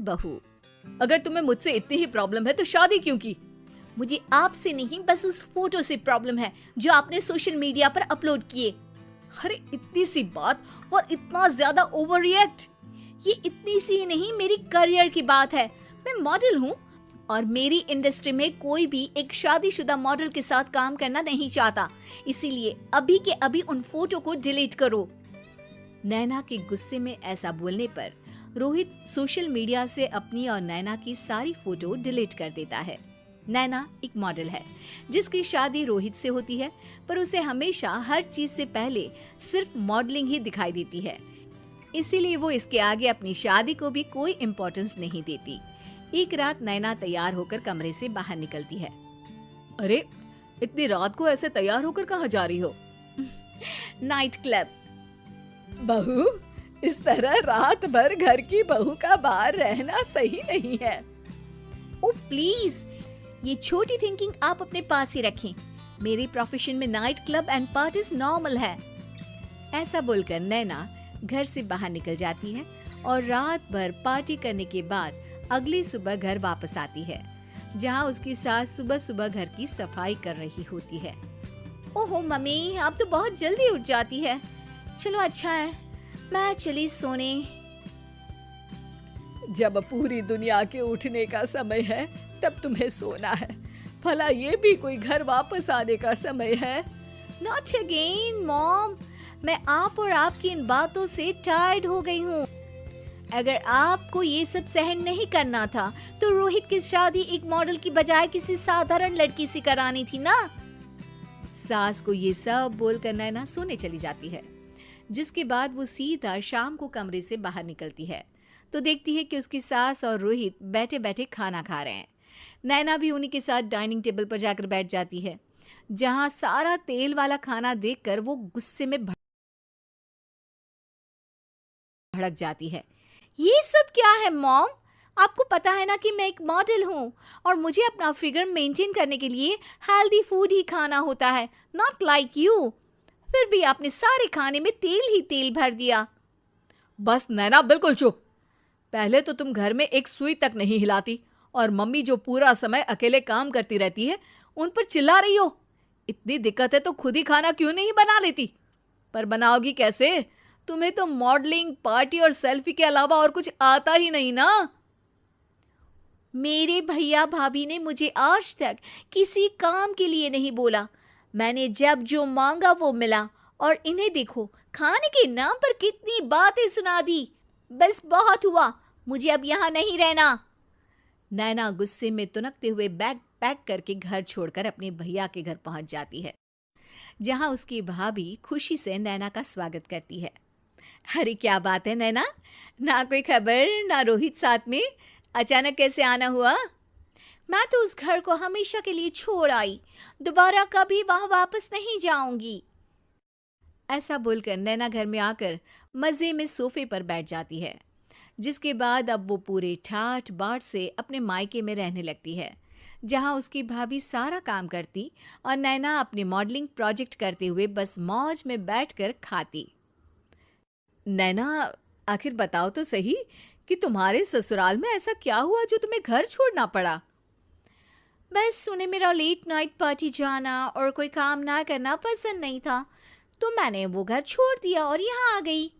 बहू। अगर तुम्हें मुझसे इतनी ही प्रॉब्लम है तो शादी क्यों की? मुझे आपसे नहीं, बस उस फोटो से प्रॉब्लम है जो आपने सोशल मीडिया पर अपलोड किए। अरे इतनी सी बात और इतना ज्यादा ओवर रिएक्ट? ये इतनी सी नहीं, मेरी करियर की बात है। मैं मॉडल हूँ और मेरी इंडस्ट्री में कोई भी एक शादीशुदा मॉडल के साथ काम करना नहीं चाहता, इसीलिए अभी के अभी उन फोटो को डिलीट करो। नैना के गुस्से में ऐसा बोलने पर रोहित सोशल मीडिया से अपनी और नैना की सारी फोटो डिलीट कर देता है। नैना एक मॉडल है जिसकी शादी रोहित से होती है, पर उसे हमेशा हर चीज से पहले सिर्फ मॉडलिंग ही दिखाई देती है, इसीलिए वो इसके आगे अपनी शादी को भी कोई इम्पोर्टेंस नहीं देती। एक रात नैना तैयार होकर कमरे से बाहर निकलती है। अरे इतनी रात को ऐसे तैयार होकर कहाँ जा रही हो? Night club. बहू, इस तरह रात भर घर की बहू का बाहर रहना सही नहीं है। ओ प्लीज, ये छोटी थिंकिंग आप अपने पास ही रखें। मेरे प्रोफेशन में night club and parties normal है। ऐसा बोलकर नैना घर से बाहर निकल जाती है और रात भर पार्टी करने के बाद अगली सुबह घर वापस आती है, जहां उसकी सास सुबह सुबह घर की सफाई कर रही होती है। ओहो मम्मी, आप तो बहुत जल्दी उठ जाती है। चलो अच्छा है, मैं चली सोने। जब पूरी दुनिया के उठने का समय है तब तुम्हें सोना है। भला ये भी कोई घर वापस आने का समय है? नॉट अगेन मॉम, मैं आप और आपकी इन बातों से टायर्ड हो गई हूँ। अगर आपको ये सब सहन नहीं करना था तो रोहित की शादी एक मॉडल की बजाय किसी साधारण लड़की से करानी थी ना। सास को ये सब बोलकर नैना सोने चली जाती है, जिसके बाद वो सीधा शाम को कमरे से बाहर निकलती है तो देखती है कि उसकी सास और रोहित बैठे बैठे खाना खा रहे हैं। नैना भी उन्हीं के साथ डाइनिंग टेबल पर जाकर बैठ जाती है, जहां सारा तेल वाला खाना देखकर वो गुस्से में भड़क जाती है। ये सब क्या है मॉम? आपको पता है ना कि मैं एक मॉडल हूँ और मुझे अपना फिगर मेंटेन करने के लिए हेल्दी फूड ही खाना होता है, नॉट लाइक यू। फिर भी आपने सारे खाने में तेल ही तेल भर दिया। बस नैना, बिल्कुल चुप। पहले तो तुम घर में एक सुई तक नहीं हिलाती और मम्मी जो पूरा समय अकेले काम करती रहती है उन पर चिल्ला रही हो। इतनी दिक्कत है तो खुद ही खाना क्यों नहीं बना लेती? पर बनाओगी कैसे? तुम्हें तो मॉडलिंग, पार्टी और सेल्फी के अलावा और कुछ आता ही नहीं ना। मेरे भैया भाभी ने मुझे आज तक किसी काम के लिए नहीं बोला। मैंने जब जो मांगा वो मिला और इन्हें देखो, खाने के नाम पर कितनी बातें सुना दी। बस बहुत हुआ, मुझे अब यहाँ नहीं रहना। नैना गुस्से में तुनकते हुए बैग पैक करके घर छोड़कर अपने भैया के घर पहुंच जाती है, जहां उसकी भाभी खुशी से नैना का स्वागत करती है। अरे क्या बात है नैना, ना कोई खबर ना रोहित साथ में, अचानक कैसे आना हुआ? मैं तो उस घर को हमेशा के लिए छोड़ आई, दोबारा कभी वहां वापस नहीं जाऊंगी। ऐसा बोलकर नैना घर में आकर मजे में सोफे पर बैठ जाती है, जिसके बाद अब वो पूरे ठाठ बाट से अपने मायके में रहने लगती है, जहां उसकी भाभी सारा काम करती और नैना अपने मॉडलिंग प्रोजेक्ट करते हुए बस मौज में बैठकर खाती। नैना, आखिर बताओ तो सही कि तुम्हारे ससुराल में ऐसा क्या हुआ जो तुम्हें घर छोड़ना पड़ा? बस उन्हें मेरा लेट नाइट पार्टी जाना और कोई काम ना करना पसंद नहीं था, तो मैंने वो घर छोड़ दिया और यहाँ आ गई।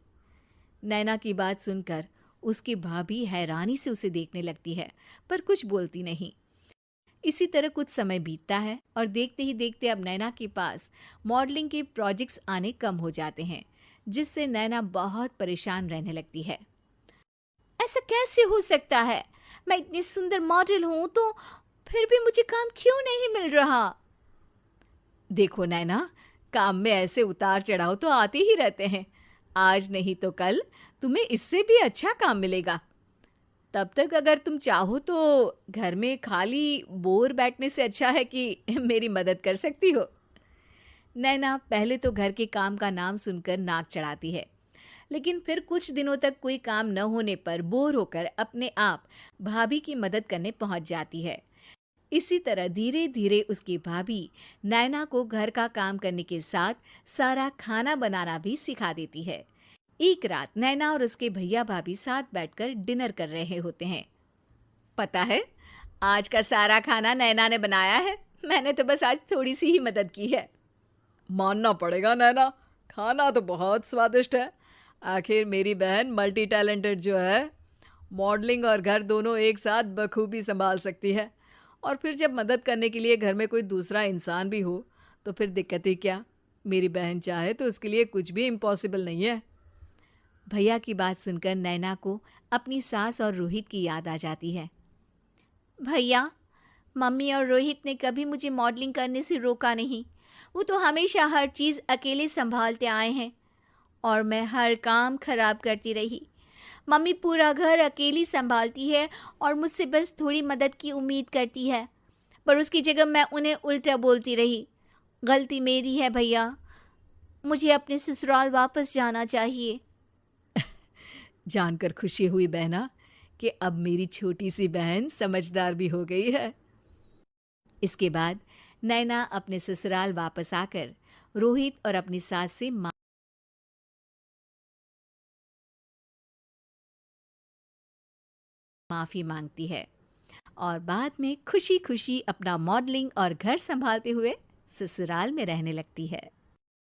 नैना की बात सुनकर उसकी भाभी हैरानी से उसे देखने लगती है, पर कुछ बोलती नहीं। इसी तरह कुछ समय बीतता है और देखते ही देखते अब नैना के पास मॉडलिंग के प्रोजेक्ट्स आने कम हो जाते हैं, जिससे नैना बहुत परेशान रहने लगती है। ऐसा कैसे हो सकता है? मैं इतनी सुंदर मॉडल हूँ तो फिर भी मुझे काम क्यों नहीं मिल रहा? देखो नैना, काम में ऐसे उतार चढ़ाव तो आते ही रहते हैं। आज नहीं तो कल तुम्हें इससे भी अच्छा काम मिलेगा। तब तक अगर तुम चाहो तो घर में खाली बोर बैठने से अच्छा है कि मेरी मदद कर सकती हो। नैना पहले तो घर के काम का नाम सुनकर नाक चढ़ाती है, लेकिन फिर कुछ दिनों तक कोई काम न होने पर बोर होकर अपने आप भाभी की मदद करने पहुंच जाती है। इसी तरह धीरे धीरे उसकी भाभी नैना को घर का काम करने के साथ सारा खाना बनाना भी सिखा देती है। एक रात नैना और उसके भैया भाभी साथ बैठकर डिनर कर रहे होते हैं। पता है, आज का सारा खाना नैना ने बनाया है। मैंने तो बस आज थोड़ी सी ही मदद की है। मानना पड़ेगा नैना, खाना तो बहुत स्वादिष्ट है। आखिर मेरी बहन मल्टी टैलेंटेड जो है, मॉडलिंग और घर दोनों एक साथ बखूबी संभाल सकती है। और फिर जब मदद करने के लिए घर में कोई दूसरा इंसान भी हो तो फिर दिक्कत ही क्या। मेरी बहन चाहे तो उसके लिए कुछ भी इम्पॉसिबल नहीं है। भैया की बात सुनकर नैना को अपनी सास और रोहित की याद आ जाती है। भैया, मम्मी और रोहित ने कभी मुझे मॉडलिंग करने से रोका नहीं। वो तो हमेशा हर चीज़ अकेले संभालते आए हैं और मैं हर काम खराब करती रही। मम्मी पूरा घर अकेली संभालती है और मुझसे बस थोड़ी मदद की उम्मीद करती है, पर उसकी जगह मैं उन्हें उल्टा बोलती रही। गलती मेरी है भैया, मुझे अपने ससुराल वापस जाना चाहिए। जानकर खुशी हुई बहना कि अब मेरी छोटी सी बहन समझदार भी हो गई है। इसके बाद नैना अपने ससुराल वापस आकर रोहित और अपनी सास से माफ़ी मांगती है और बाद में खुशी खुशी अपना मॉडलिंग और घर संभालते हुए ससुराल में रहने लगती है।